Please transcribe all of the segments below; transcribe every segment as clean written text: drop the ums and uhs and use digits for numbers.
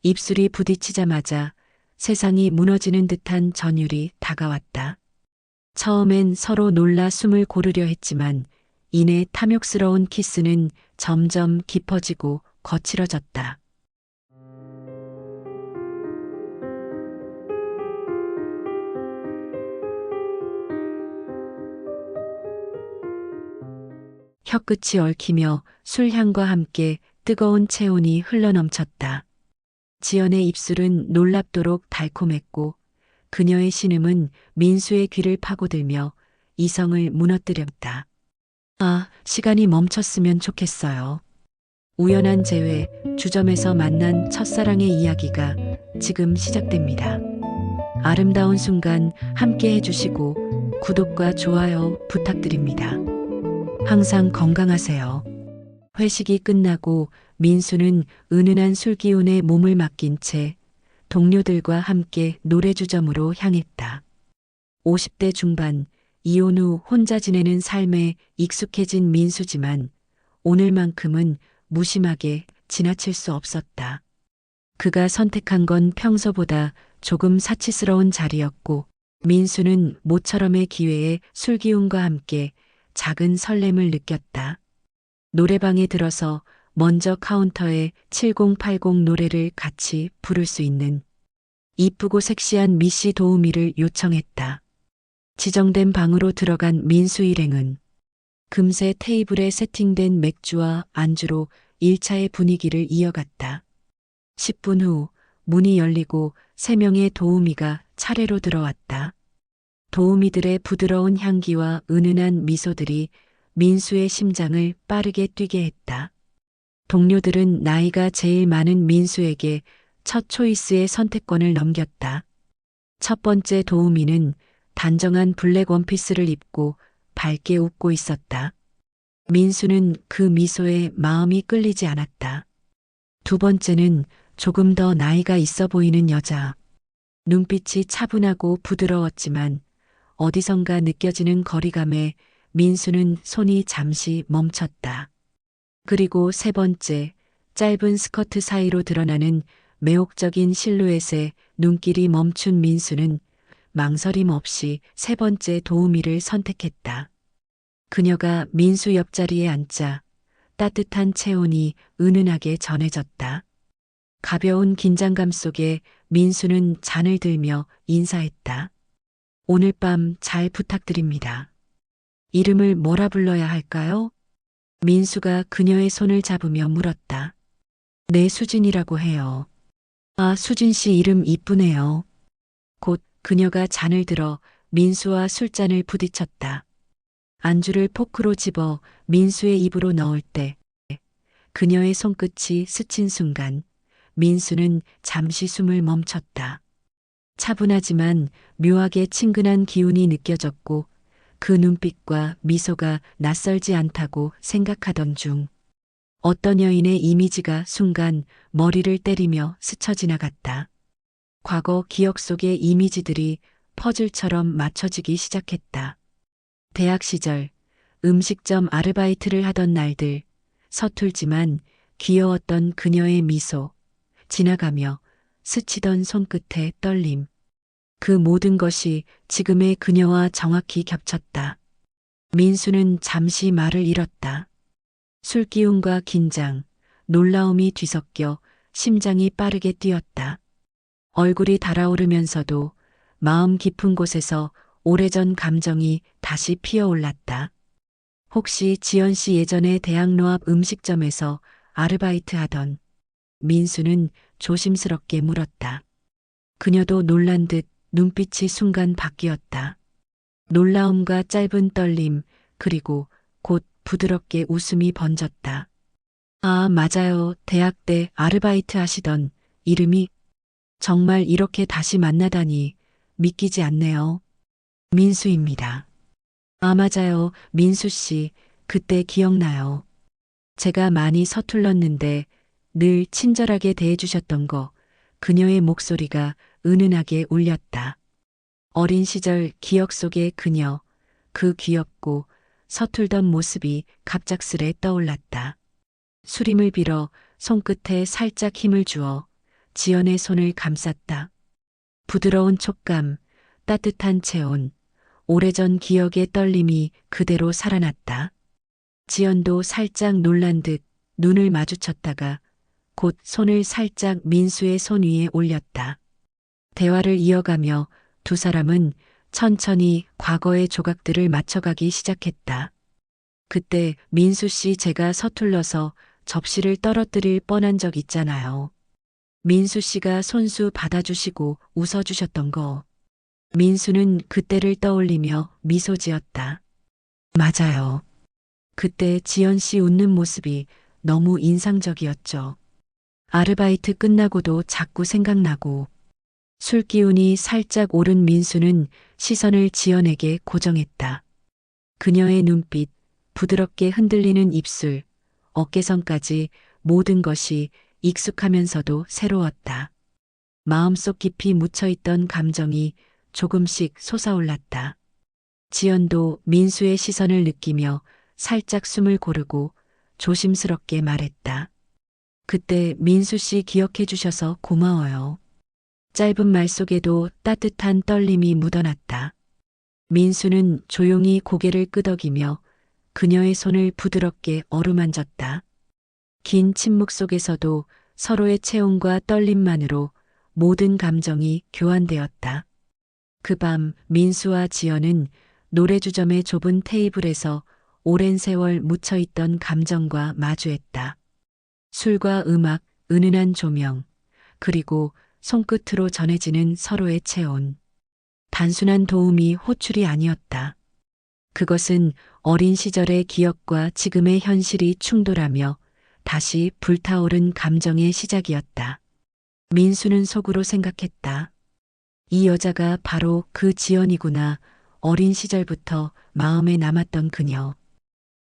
입술이 부딪히자마자 세상이 무너지는 듯한 전율이 다가왔다. 처음엔 서로 놀라 숨을 고르려 했지만 이내 탐욕스러운 키스는 점점 깊어지고 거칠어졌다. 혀끝이 얽히며 술향과 함께 뜨거운 체온이 흘러넘쳤다. 지연의 입술은 놀랍도록 달콤했고 그녀의 신음은 민수의 귀를 파고들며 이성을 무너뜨렸다. 아, 시간이 멈췄으면 좋겠어요. 우연한 재회, 주점에서 만난 첫사랑의 이야기가 지금 시작됩니다. 아름다운 순간 함께 해주시고 구독과 좋아요 부탁드립니다. 항상 건강하세요. 회식이 끝나고 민수는 은은한 술기운에 몸을 맡긴 채 동료들과 함께 노래주점으로 향했다. 50대 중반, 이혼 후 혼자 지내는 삶에 익숙해진 민수지만 오늘만큼은 무심하게 지나칠 수 없었다. 그가 선택한 건 평소보다 조금 사치스러운 자리였고 민수는 모처럼의 기회에 술기운과 함께 작은 설렘을 느꼈다. 노래방에 들어서 먼저 카운터에 7080 노래를 같이 부를 수 있는 이쁘고 섹시한 미씨 도우미를 요청했다. 지정된 방으로 들어간 민수 일행은 금세 테이블에 세팅된 맥주와 안주로 1차의 분위기를 이어갔다. 10분 후 문이 열리고 3명의 도우미가 차례로 들어왔다. 도우미들의 부드러운 향기와 은은한 미소들이 민수의 심장을 빠르게 뛰게 했다. 동료들은 나이가 제일 많은 민수에게 첫 초이스의 선택권을 넘겼다. 첫 번째 도우미는 단정한 블랙 원피스를 입고 밝게 웃고 있었다. 민수는 그 미소에 마음이 끌리지 않았다. 두 번째는 조금 더 나이가 있어 보이는 여자. 눈빛이 차분하고 부드러웠지만 어디선가 느껴지는 거리감에 민수는 손이 잠시 멈췄다. 그리고 세 번째, 짧은 스커트 사이로 드러나는 매혹적인 실루엣에 눈길이 멈춘 민수는 망설임 없이 세 번째 도우미를 선택했다. 그녀가 민수 옆자리에 앉자 따뜻한 체온이 은은하게 전해졌다. 가벼운 긴장감 속에 민수는 잔을 들며 인사했다. 오늘 밤 잘 부탁드립니다. 이름을 뭐라 불러야 할까요? 민수가 그녀의 손을 잡으며 물었다. 네, 수진이라고 해요. 아, 수진 씨 이름 이쁘네요. 곧 그녀가 잔을 들어 민수와 술잔을 부딪혔다. 안주를 포크로 집어 민수의 입으로 넣을 때 그녀의 손끝이 스친 순간 민수는 잠시 숨을 멈췄다. 차분하지만 묘하게 친근한 기운이 느껴졌고 그 눈빛과 미소가 낯설지 않다고 생각하던 중 어떤 여인의 이미지가 순간 머리를 때리며 스쳐 지나갔다. 과거 기억 속의 이미지들이 퍼즐처럼 맞춰지기 시작했다. 대학 시절 음식점 아르바이트를 하던 날들, 서툴지만 귀여웠던 그녀의 미소, 지나가며 스치던 손끝의 떨림. 그 모든 것이 지금의 그녀와 정확히 겹쳤다. 민수는 잠시 말을 잃었다. 술기운과 긴장, 놀라움이 뒤섞여 심장이 빠르게 뛰었다. 얼굴이 달아오르면서도 마음 깊은 곳에서 오래전 감정이 다시 피어올랐다. 혹시 지연 씨 예전에 대학로앞 음식점에서 아르바이트 하던 민수는 조심스럽게 물었다. 그녀도 놀란 듯 눈빛이 순간 바뀌었다. 놀라움과 짧은 떨림, 그리고 곧 부드럽게 웃음이 번졌다. 아, 맞아요. 대학 때 아르바이트 하시던 이름이 정말 이렇게 다시 만나다니 믿기지 않네요. 민수입니다. 아, 맞아요. 민수 씨, 그때 기억나요. 제가 많이 서툴렀는데 늘 친절하게 대해주셨던 거. 그녀의 목소리가 은은하게 울렸다. 어린 시절 기억 속의 그녀, 그 귀엽고 서툴던 모습이 갑작스레 떠올랐다. 술임을 빌어 손끝에 살짝 힘을 주어 지연의 손을 감쌌다. 부드러운 촉감, 따뜻한 체온, 오래전 기억의 떨림이 그대로 살아났다. 지연도 살짝 놀란 듯 눈을 마주쳤다가 곧 손을 살짝 민수의 손 위에 올렸다. 대화를 이어가며 두 사람은 천천히 과거의 조각들을 맞춰가기 시작했다. 그때 민수 씨, 제가 서툴러서 접시를 떨어뜨릴 뻔한 적 있잖아요. 민수 씨가 손수 받아주시고 웃어주셨던 거. 민수는 그때를 떠올리며 미소 지었다. 맞아요. 그때 지연 씨 웃는 모습이 너무 인상적이었죠. 아르바이트 끝나고도 자꾸 생각나고. 술 기운이 살짝 오른 민수는 시선을 지연에게 고정했다. 그녀의 눈빛, 부드럽게 흔들리는 입술, 어깨선까지 모든 것이 익숙하면서도 새로웠다. 마음속 깊이 묻혀있던 감정이 조금씩 솟아올랐다. 지연도 민수의 시선을 느끼며 살짝 숨을 고르고 조심스럽게 말했다. 그때 민수 씨 기억해 주셔서 고마워요. 짧은 말 속에도 따뜻한 떨림이 묻어났다. 민수는 조용히 고개를 끄덕이며 그녀의 손을 부드럽게 어루만졌다. 긴 침묵 속에서도 서로의 체온과 떨림만으로 모든 감정이 교환되었다. 그 밤 민수와 지연은 노래주점의 좁은 테이블에서 오랜 세월 묻혀있던 감정과 마주했다. 술과 음악, 은은한 조명, 그리고 손끝으로 전해지는 서로의 체온. 단순한 도움이 호출이 아니었다. 그것은 어린 시절의 기억과 지금의 현실이 충돌하며 다시 불타오른 감정의 시작이었다. 민수는 속으로 생각했다. 이 여자가 바로 그 지연이구나. 어린 시절부터 마음에 남았던 그녀.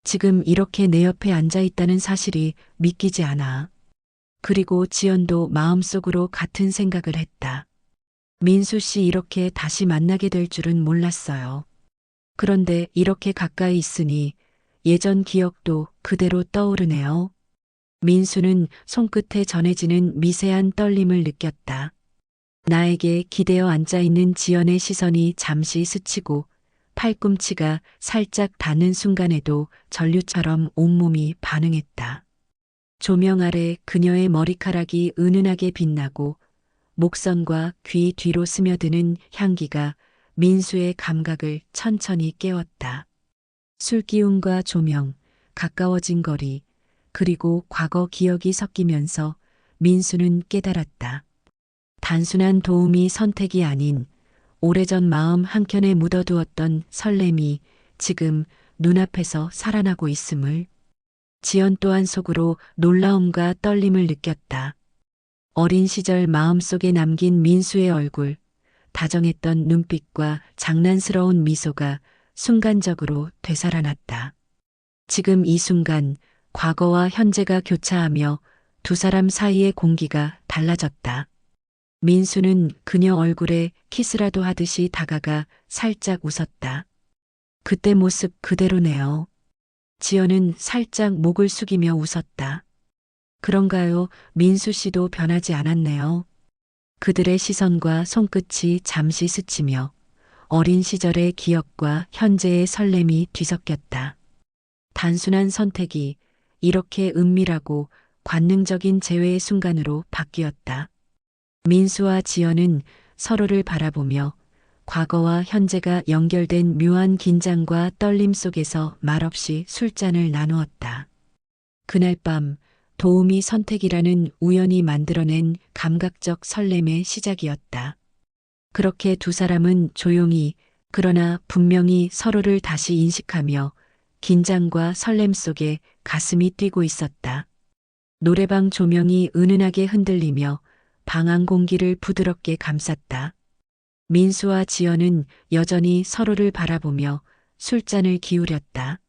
지금 이렇게 내 옆에 앉아 있다는 사실이 믿기지 않아. 그리고 지연도 마음속으로 같은 생각을 했다. 민수 씨, 이렇게 다시 만나게 될 줄은 몰랐어요. 그런데 이렇게 가까이 있으니 예전 기억도 그대로 떠오르네요. 민수는 손끝에 전해지는 미세한 떨림을 느꼈다. 나에게 기대어 앉아있는 지연의 시선이 잠시 스치고 팔꿈치가 살짝 닿는 순간에도 전류처럼 온몸이 반응했다. 조명 아래 그녀의 머리카락이 은은하게 빛나고 목선과 귀 뒤로 스며드는 향기가 민수의 감각을 천천히 깨웠다. 술기운과 조명, 가까워진 거리, 그리고 과거 기억이 섞이면서 민수는 깨달았다. 단순한 도움이 선택이 아닌 오래전 마음 한켠에 묻어두었던 설렘이 지금 눈앞에서 살아나고 있음을. 지연 또한 속으로 놀라움과 떨림을 느꼈다. 어린 시절 마음속에 남긴 민수의 얼굴, 다정했던 눈빛과 장난스러운 미소가 순간적으로 되살아났다. 지금 이 순간 과거와 현재가 교차하며 두 사람 사이의 공기가 달라졌다. 민수는 그녀 얼굴에 키스라도 하듯이 다가가 살짝 웃었다. 그때 모습 그대로네요. 지연은 살짝 목을 숙이며 웃었다. 그런가요? 민수 씨도 변하지 않았네요. 그들의 시선과 손끝이 잠시 스치며 어린 시절의 기억과 현재의 설렘이 뒤섞였다. 단순한 선택이 이렇게 은밀하고 관능적인 재회의 순간으로 바뀌었다. 민수와 지연은 서로를 바라보며 과거와 현재가 연결된 묘한 긴장과 떨림 속에서 말없이 술잔을 나누었다. 그날 밤 도움이 선택이라는 우연히 만들어낸 감각적 설렘의 시작이었다. 그렇게 두 사람은 조용히 그러나 분명히 서로를 다시 인식하며 긴장과 설렘 속에 가슴이 뛰고 있었다. 노래방 조명이 은은하게 흔들리며 방 안 공기를 부드럽게 감쌌다. 민수와 지연은 여전히 서로를 바라보며 술잔을 기울였다.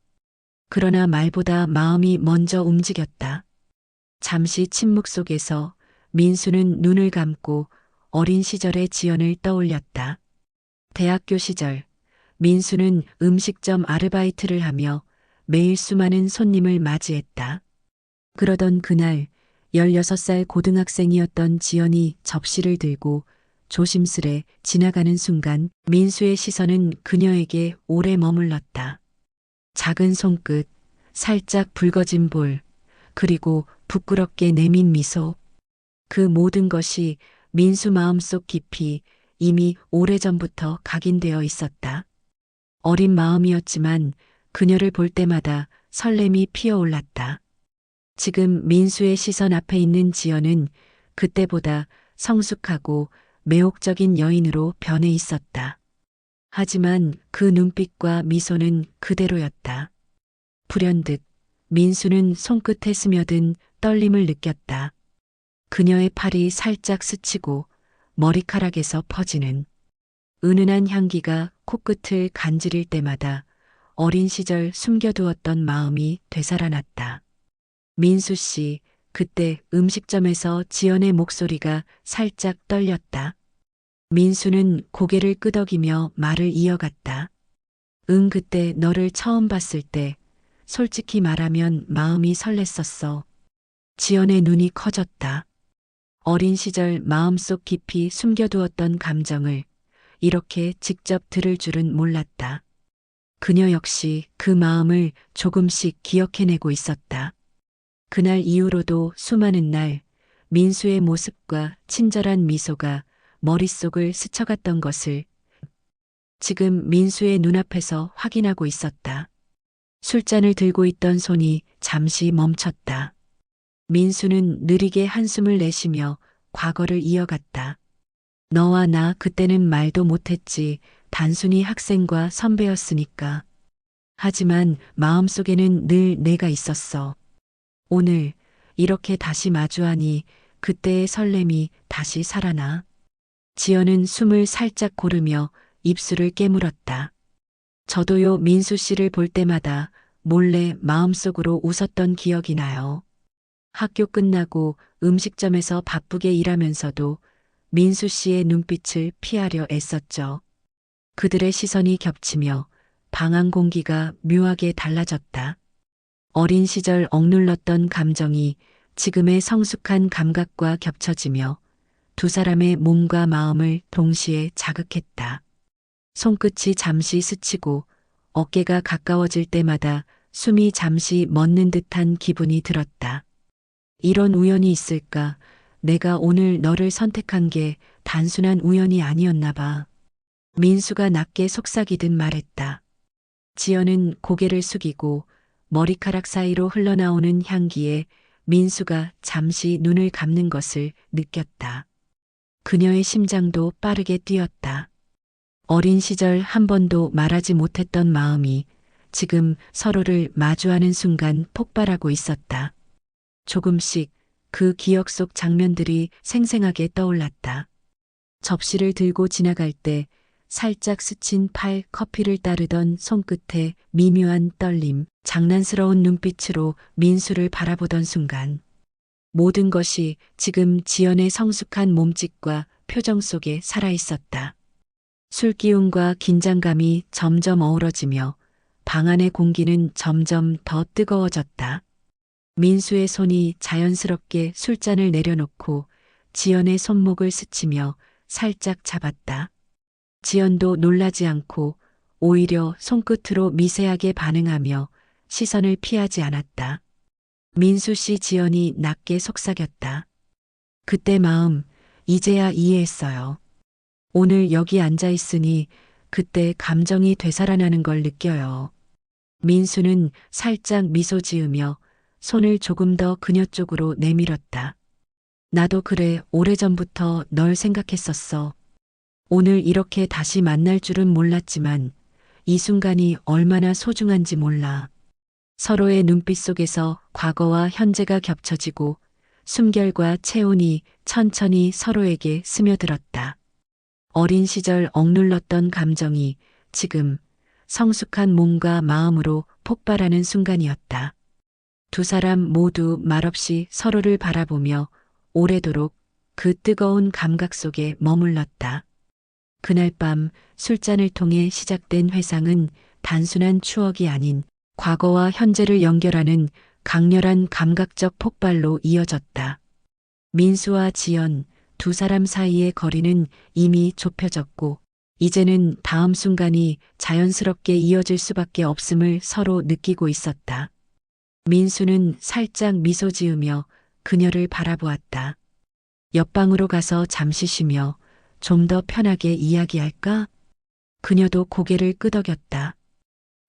그러나 말보다 마음이 먼저 움직였다. 잠시 침묵 속에서 민수는 눈을 감고 어린 시절의 지연을 떠올렸다. 대학교 시절 민수는 음식점 아르바이트를 하며 매일 수많은 손님을 맞이했다. 그러던 그날 16살 고등학생이었던 지연이 접시를 들고 조심스레 지나가는 순간 민수의 시선은 그녀에게 오래 머물렀다. 작은 손끝, 살짝 붉어진 볼, 그리고 부끄럽게 내민 미소. 그 모든 것이 민수 마음속 깊이 이미 오래전부터 각인되어 있었다. 어린 마음이었지만 그녀를 볼 때마다 설렘이 피어올랐다. 지금 민수의 시선 앞에 있는 지연은 그때보다 성숙하고 매혹적인 여인으로 변해 있었다. 하지만 그 눈빛과 미소는 그대로였다. 불현듯 민수는 손끝에 스며든 떨림을 느꼈다. 그녀의 팔이 살짝 스치고 머리카락에서 퍼지는 은은한 향기가 코끝을 간지릴 때마다 어린 시절 숨겨두었던 마음이 되살아났다. 민수 씨, 그때 음식점에서 지연의 목소리가 살짝 떨렸다. 민수는 고개를 끄덕이며 말을 이어갔다. 응, 그때 너를 처음 봤을 때 솔직히 말하면 마음이 설렜었어. 지연의 눈이 커졌다. 어린 시절 마음속 깊이 숨겨두었던 감정을 이렇게 직접 들을 줄은 몰랐다. 그녀 역시 그 마음을 조금씩 기억해내고 있었다. 그날 이후로도 수많은 날 민수의 모습과 친절한 미소가 머릿속을 스쳐갔던 것을 지금 민수의 눈앞에서 확인하고 있었다. 술잔을 들고 있던 손이 잠시 멈췄다. 민수는 느리게 한숨을 내쉬며 과거를 이어갔다. 너와 나 그때는 말도 못했지. 단순히 학생과 선배였으니까. 하지만 마음속에는 늘 내가 있었어. 오늘 이렇게 다시 마주하니 그때의 설렘이 다시 살아나. 지연은 숨을 살짝 고르며 입술을 깨물었다. 저도요, 민수 씨를 볼 때마다 몰래 마음속으로 웃었던 기억이 나요. 학교 끝나고 음식점에서 바쁘게 일하면서도 민수 씨의 눈빛을 피하려 애썼죠. 그들의 시선이 겹치며 방안 공기가 묘하게 달라졌다. 어린 시절 억눌렀던 감정이 지금의 성숙한 감각과 겹쳐지며 두 사람의 몸과 마음을 동시에 자극했다. 손끝이 잠시 스치고 어깨가 가까워질 때마다 숨이 잠시 멎는 듯한 기분이 들었다. 이런 우연이 있을까? 내가 오늘 너를 선택한 게 단순한 우연이 아니었나 봐. 민수가 낮게 속삭이듯 말했다. 지연은 고개를 숙이고 머리카락 사이로 흘러나오는 향기에 민수가 잠시 눈을 감는 것을 느꼈다. 그녀의 심장도 빠르게 뛰었다. 어린 시절 한 번도 말하지 못했던 마음이 지금 서로를 마주하는 순간 폭발하고 있었다. 조금씩 그 기억 속 장면들이 생생하게 떠올랐다. 접시를 들고 지나갈 때 살짝 스친 팔, 커피를 따르던 손끝에 미묘한 떨림, 장난스러운 눈빛으로 민수를 바라보던 순간 모든 것이 지금 지연의 성숙한 몸짓과 표정 속에 살아있었다. 술기운과 긴장감이 점점 어우러지며 방 안의 공기는 점점 더 뜨거워졌다. 민수의 손이 자연스럽게 술잔을 내려놓고 지연의 손목을 스치며 살짝 잡았다. 지연도 놀라지 않고 오히려 손끝으로 미세하게 반응하며 시선을 피하지 않았다. 민수 씨, 지연이 낮게 속삭였다. 그때 마음, 이제야 이해했어요. 오늘 여기 앉아 있으니 그때 감정이 되살아나는 걸 느껴요. 민수는 살짝 미소 지으며 손을 조금 더 그녀 쪽으로 내밀었다. 나도 그래, 오래전부터 널 생각했었어. 오늘 이렇게 다시 만날 줄은 몰랐지만 이 순간이 얼마나 소중한지 몰라. 서로의 눈빛 속에서 과거와 현재가 겹쳐지고 숨결과 체온이 천천히 서로에게 스며들었다. 어린 시절 억눌렀던 감정이 지금 성숙한 몸과 마음으로 폭발하는 순간이었다. 두 사람 모두 말없이 서로를 바라보며 오래도록 그 뜨거운 감각 속에 머물렀다. 그날 밤 술잔을 통해 시작된 회상은 단순한 추억이 아닌 과거와 현재를 연결하는 강렬한 감각적 폭발로 이어졌다. 민수와 지연 두 사람 사이의 거리는 이미 좁혀졌고 이제는 다음 순간이 자연스럽게 이어질 수밖에 없음을 서로 느끼고 있었다. 민수는 살짝 미소 지으며 그녀를 바라보았다. 옆방으로 가서 잠시 쉬며 좀 더 편하게 이야기할까? 그녀도 고개를 끄덕였다.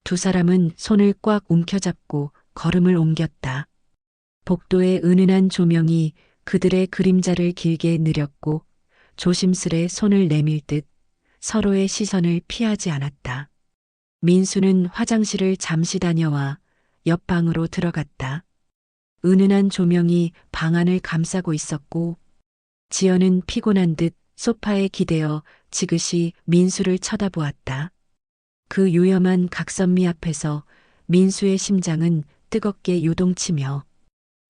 두 사람은 손을 꽉 움켜잡고 걸음을 옮겼다. 복도의 은은한 조명이 그들의 그림자를 길게 느렸고 조심스레 손을 내밀 듯 서로의 시선을 피하지 않았다. 민수는 화장실을 잠시 다녀와 옆방으로 들어갔다. 은은한 조명이 방 안을 감싸고 있었고 지연은 피곤한 듯 소파에 기대어 지그시 민수를 쳐다보았다. 그 요염한 각선미 앞에서 민수의 심장은 뜨겁게 요동치며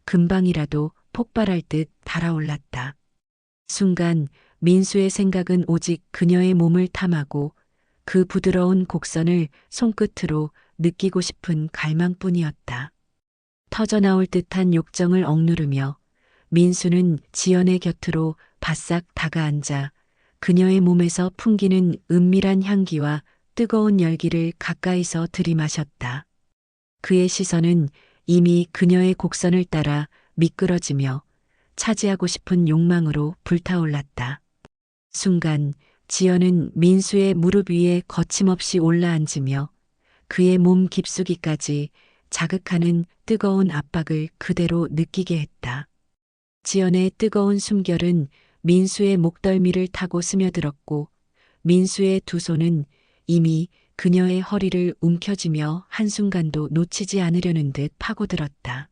금방이라도 폭발할 듯 달아올랐다. 순간 민수의 생각은 오직 그녀의 몸을 탐하고 그 부드러운 곡선을 손끝으로 느끼고 싶은 갈망뿐이었다. 터져나올 듯한 욕정을 억누르며 민수는 지연의 곁으로 바싹 다가앉아 그녀의 몸에서 풍기는 은밀한 향기와 뜨거운 열기를 가까이서 들이마셨다. 그의 시선은 이미 그녀의 곡선을 따라 미끄러지며 차지하고 싶은 욕망으로 불타올랐다. 순간 지연은 민수의 무릎 위에 거침없이 올라앉으며 그의 몸 깊숙이까지 자극하는 뜨거운 압박을 그대로 느끼게 했다. 지연의 뜨거운 숨결은 민수의 목덜미를 타고 스며들었고 민수의 두 손은 이미 그녀의 허리를 움켜쥐며 한순간도 놓치지 않으려는 듯 파고들었다.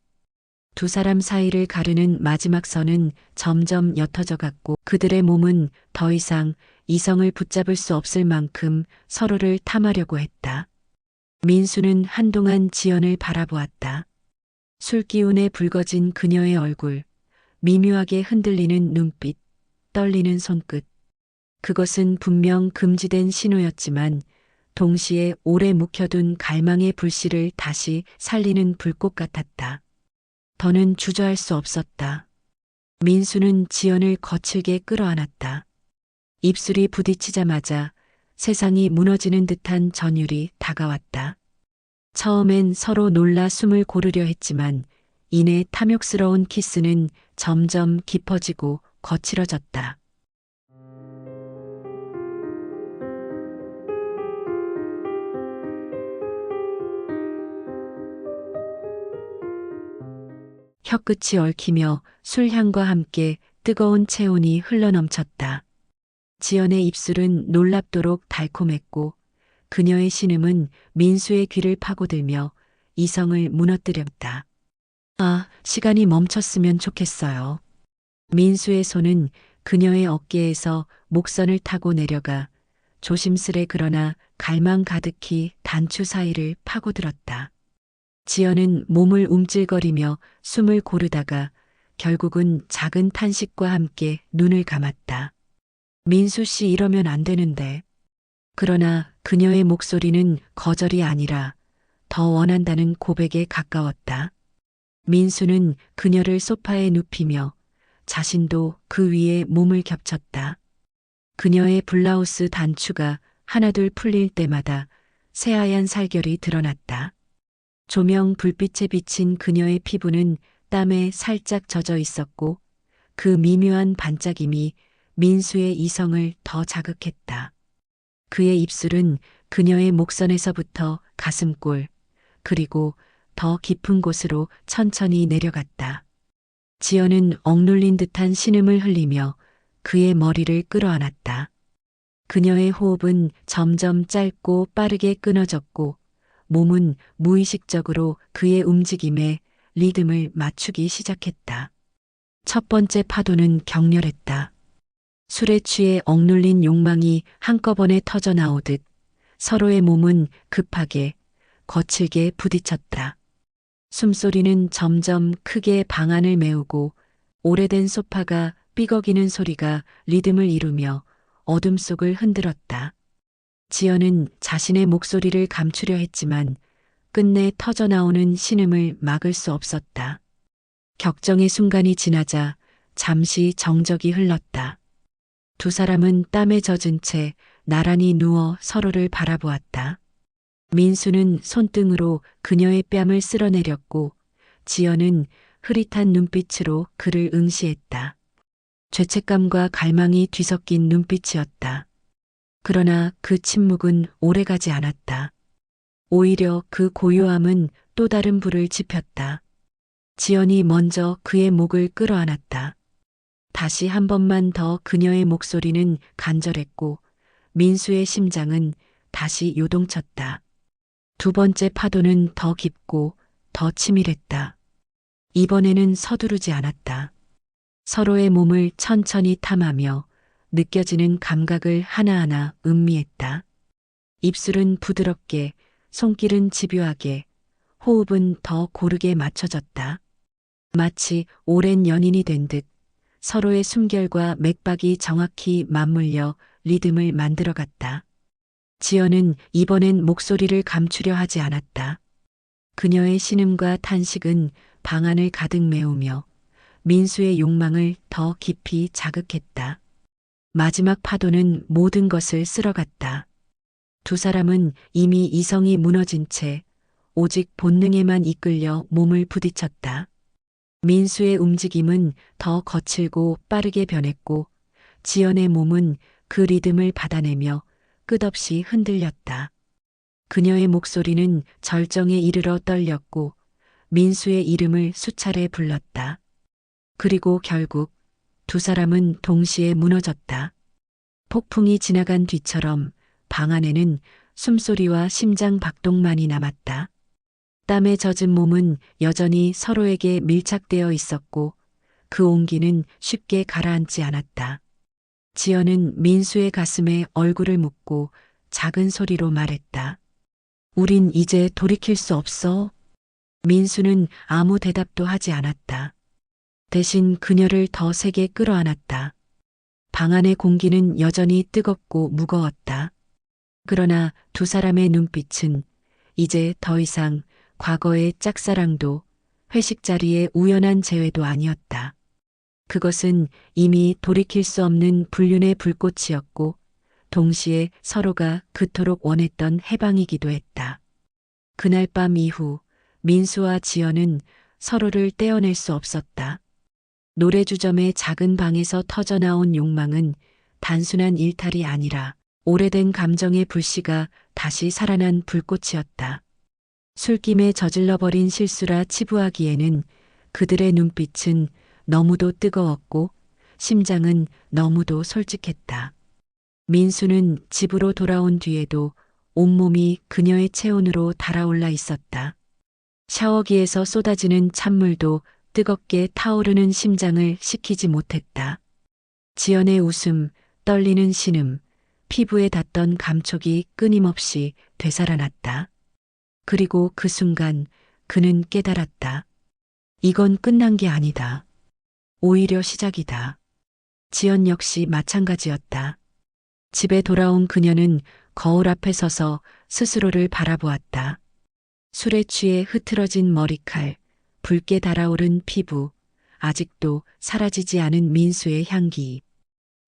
두 사람 사이를 가르는 마지막 선은 점점 옅어져 갔고 그들의 몸은 더 이상 이성을 붙잡을 수 없을 만큼 서로를 탐하려고 했다. 민수는 한동안 지연을 바라보았다. 술기운에 붉어진 그녀의 얼굴, 미묘하게 흔들리는 눈빛, 떨리는 손끝. 그것은 분명 금지된 신호였지만 동시에 오래 묵혀둔 갈망의 불씨를 다시 살리는 불꽃 같았다. 더는 주저할 수 없었다. 민수는 지연을 거칠게 끌어안았다. 입술이 부딪히자마자 세상이 무너지는 듯한 전율이 다가왔다. 처음엔 서로 놀라 숨을 고르려 했지만 이내 탐욕스러운 키스는 점점 깊어지고 거칠어졌다. 혀끝이 얽히며 술향과 함께 뜨거운 체온이 흘러넘쳤다. 지연의 입술은 놀랍도록 달콤했고 그녀의 신음은 민수의 귀를 파고들며 이성을 무너뜨렸다. 아, 시간이 멈췄으면 좋겠어요. 민수의 손은 그녀의 어깨에서 목선을 타고 내려가 조심스레 그러나 갈망 가득히 단추 사이를 파고들었다. 지연은 몸을 움찔거리며 숨을 고르다가 결국은 작은 탄식과 함께 눈을 감았다. 민수 씨 이러면 안 되는데. 그러나 그녀의 목소리는 거절이 아니라 더 원한다는 고백에 가까웠다. 민수는 그녀를 소파에 눕히며 자신도 그 위에 몸을 겹쳤다. 그녀의 블라우스 단추가 하나둘 풀릴 때마다 새하얀 살결이 드러났다. 조명 불빛에 비친 그녀의 피부는 땀에 살짝 젖어 있었고 그 미묘한 반짝임이 민수의 이성을 더 자극했다. 그의 입술은 그녀의 목선에서부터 가슴골, 그리고 더 깊은 곳으로 천천히 내려갔다. 지연은 억눌린 듯한 신음을 흘리며 그의 머리를 끌어안았다. 그녀의 호흡은 점점 짧고 빠르게 끊어졌고 몸은 무의식적으로 그의 움직임에 리듬을 맞추기 시작했다. 첫 번째 파도는 격렬했다. 술에 취해 억눌린 욕망이 한꺼번에 터져 나오듯 서로의 몸은 급하게 거칠게 부딪혔다. 숨소리는 점점 크게 방 안을 메우고 오래된 소파가 삐걱이는 소리가 리듬을 이루며 어둠 속을 흔들었다. 지연은 자신의 목소리를 감추려 했지만 끝내 터져나오는 신음을 막을 수 없었다. 격정의 순간이 지나자 잠시 정적이 흘렀다. 두 사람은 땀에 젖은 채 나란히 누워 서로를 바라보았다. 민수는 손등으로 그녀의 뺨을 쓸어내렸고 지연은 흐릿한 눈빛으로 그를 응시했다. 죄책감과 갈망이 뒤섞인 눈빛이었다. 그러나 그 침묵은 오래가지 않았다. 오히려 그 고요함은 또 다른 불을 지폈다. 지연이 먼저 그의 목을 끌어안았다. 다시 한 번만 더 그녀의 목소리는 간절했고 민수의 심장은 다시 요동쳤다. 두 번째 파도는 더 깊고 더 치밀했다. 이번에는 서두르지 않았다. 서로의 몸을 천천히 탐하며 느껴지는 감각을 하나하나 음미했다. 입술은 부드럽게, 손길은 집요하게, 호흡은 더 고르게 맞춰졌다. 마치 오랜 연인이 된 듯 서로의 숨결과 맥박이 정확히 맞물려 리듬을 만들어갔다. 지연은 이번엔 목소리를 감추려 하지 않았다. 그녀의 신음과 탄식은 방 안을 가득 메우며 민수의 욕망을 더 깊이 자극했다. 마지막 파도는 모든 것을 쓸어갔다. 두 사람은 이미 이성이 무너진 채 오직 본능에만 이끌려 몸을 부딪혔다. 민수의 움직임은 더 거칠고 빠르게 변했고 지연의 몸은 그 리듬을 받아내며 끝없이 흔들렸다. 그녀의 목소리는 절정에 이르러 떨렸고 민수의 이름을 수차례 불렀다. 그리고 결국 두 사람은 동시에 무너졌다. 폭풍이 지나간 뒤처럼 방 안에는 숨소리와 심장 박동만이 남았다. 땀에 젖은 몸은 여전히 서로에게 밀착되어 있었고 그 온기는 쉽게 가라앉지 않았다. 지연은 민수의 가슴에 얼굴을 묻고 작은 소리로 말했다. 우린 이제 돌이킬 수 없어. 민수는 아무 대답도 하지 않았다. 대신 그녀를 더 세게 끌어안았다. 방 안의 공기는 여전히 뜨겁고 무거웠다. 그러나 두 사람의 눈빛은 이제 더 이상 과거의 짝사랑도 회식 자리의 우연한 재회도 아니었다. 그것은 이미 돌이킬 수 없는 불륜의 불꽃이었고 동시에 서로가 그토록 원했던 해방이기도 했다. 그날 밤 이후 민수와 지연은 서로를 떼어낼 수 없었다. 노래주점의 작은 방에서 터져나온 욕망은 단순한 일탈이 아니라 오래된 감정의 불씨가 다시 살아난 불꽃이었다. 술김에 저질러버린 실수라 치부하기에는 그들의 눈빛은 너무도 뜨거웠고 심장은 너무도 솔직했다. 민수는 집으로 돌아온 뒤에도 온몸이 그녀의 체온으로 달아올라 있었다. 샤워기에서 쏟아지는 찬물도 뜨겁게 타오르는 심장을 식히지 못했다. 지연의 웃음, 떨리는 신음, 피부에 닿던 감촉이 끊임없이 되살아났다. 그리고 그 순간 그는 깨달았다. 이건 끝난 게 아니다. 오히려 시작이다. 지연 역시 마찬가지였다. 집에 돌아온 그녀는 거울 앞에 서서 스스로를 바라보았다. 술에 취해 흐트러진 머리칼, 붉게 달아오른 피부, 아직도 사라지지 않은 민수의 향기.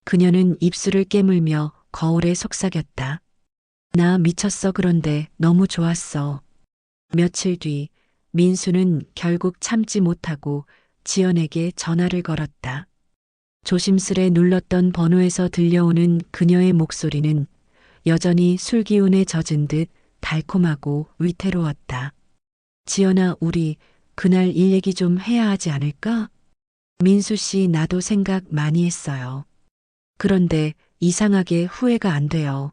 그녀는 입술을 깨물며 거울에 속삭였다. 나 미쳤어. 그런데 너무 좋았어. 며칠 뒤 민수는 결국 참지 못하고 지연에게 전화를 걸었다. 조심스레 눌렀던 번호에서 들려오는 그녀의 목소리는 여전히 술 기운에 젖은 듯 달콤하고 위태로웠다. 지연아, 우리 그날 일 얘기 좀 해야 하지 않을까? 민수 씨, 나도 생각 많이 했어요. 그런데 이상하게 후회가 안 돼요.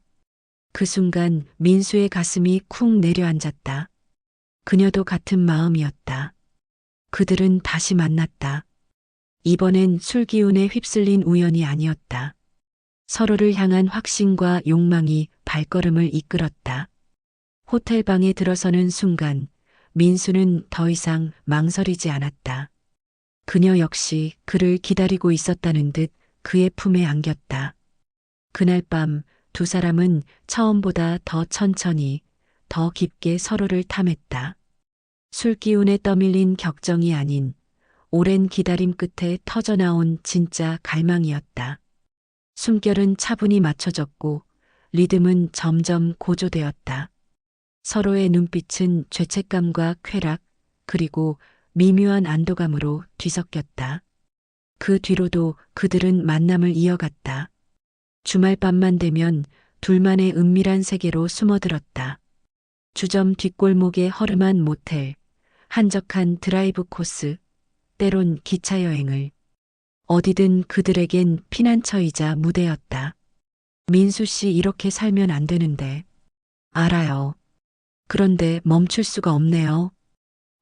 그 순간 민수의 가슴이 쿵 내려앉았다. 그녀도 같은 마음이었다. 그들은 다시 만났다. 이번엔 술 기운에 휩쓸린 우연이 아니었다. 서로를 향한 확신과 욕망이 발걸음을 이끌었다. 호텔 방에 들어서는 순간 민수는 더 이상 망설이지 않았다. 그녀 역시 그를 기다리고 있었다는 듯 그의 품에 안겼다. 그날 밤 두 사람은 처음보다 더 천천히, 더 깊게 서로를 탐했다. 술 기운에 떠밀린 격정이 아닌 오랜 기다림 끝에 터져나온 진짜 갈망이었다. 숨결은 차분히 맞춰졌고 리듬은 점점 고조되었다. 서로의 눈빛은 죄책감과 쾌락, 그리고 미묘한 안도감으로 뒤섞였다. 그 뒤로도 그들은 만남을 이어갔다. 주말밤만 되면 둘만의 은밀한 세계로 숨어들었다. 주점 뒷골목의 허름한 모텔, 한적한 드라이브 코스, 때론 기차 여행을. 어디든 그들에겐 피난처이자 무대였다. 민수 씨 이렇게 살면 안 되는데. 알아요. 그런데 멈출 수가 없네요.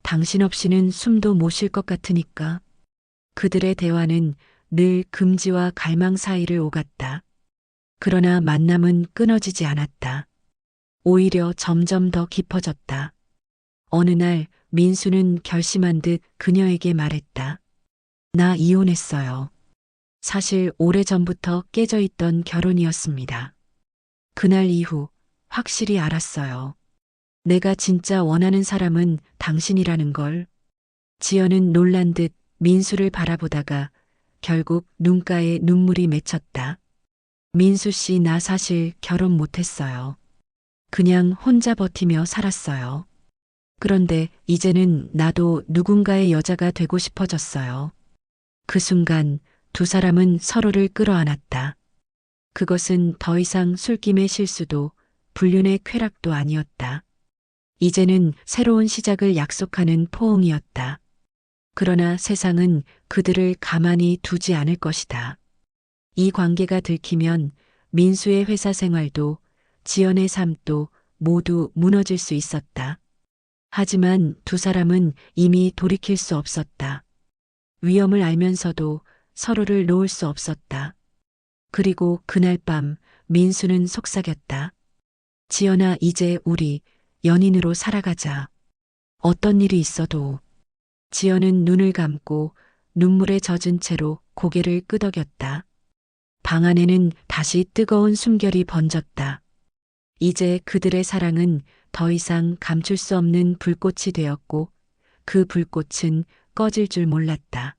당신 없이는 숨도 못 쉴 것 같으니까. 그들의 대화는 늘 금지와 갈망 사이를 오갔다. 그러나 만남은 끊어지지 않았다. 오히려 점점 더 깊어졌다. 어느 날 민수는 결심한 듯 그녀에게 말했다. 나 이혼했어요. 사실 오래전부터 깨져 있던 결혼이었습니다. 그날 이후 확실히 알았어요. 내가 진짜 원하는 사람은 당신이라는 걸. 지연은 놀란 듯 민수를 바라보다가 결국 눈가에 눈물이 맺혔다. 민수 씨, 나 사실 결혼 못했어요. 그냥 혼자 버티며 살았어요. 그런데 이제는 나도 누군가의 여자가 되고 싶어졌어요. 그 순간 두 사람은 서로를 끌어안았다. 그것은 더 이상 술김의 실수도 불륜의 쾌락도 아니었다. 이제는 새로운 시작을 약속하는 포옹이었다. 그러나 세상은 그들을 가만히 두지 않을 것이다. 이 관계가 들키면 민수의 회사 생활도 지연의 삶도 모두 무너질 수 있었다. 하지만 두 사람은 이미 돌이킬 수 없었다. 위험을 알면서도 서로를 놓을 수 없었다. 그리고 그날 밤 민수는 속삭였다. 지연아, 이제 우리 연인으로 살아가자. 어떤 일이 있어도. 지연은 눈을 감고 눈물에 젖은 채로 고개를 끄덕였다. 방 안에는 다시 뜨거운 숨결이 번졌다. 이제 그들의 사랑은 더 이상 감출 수 없는 불꽃이 되었고 그 불꽃은 꺼질 줄 몰랐다.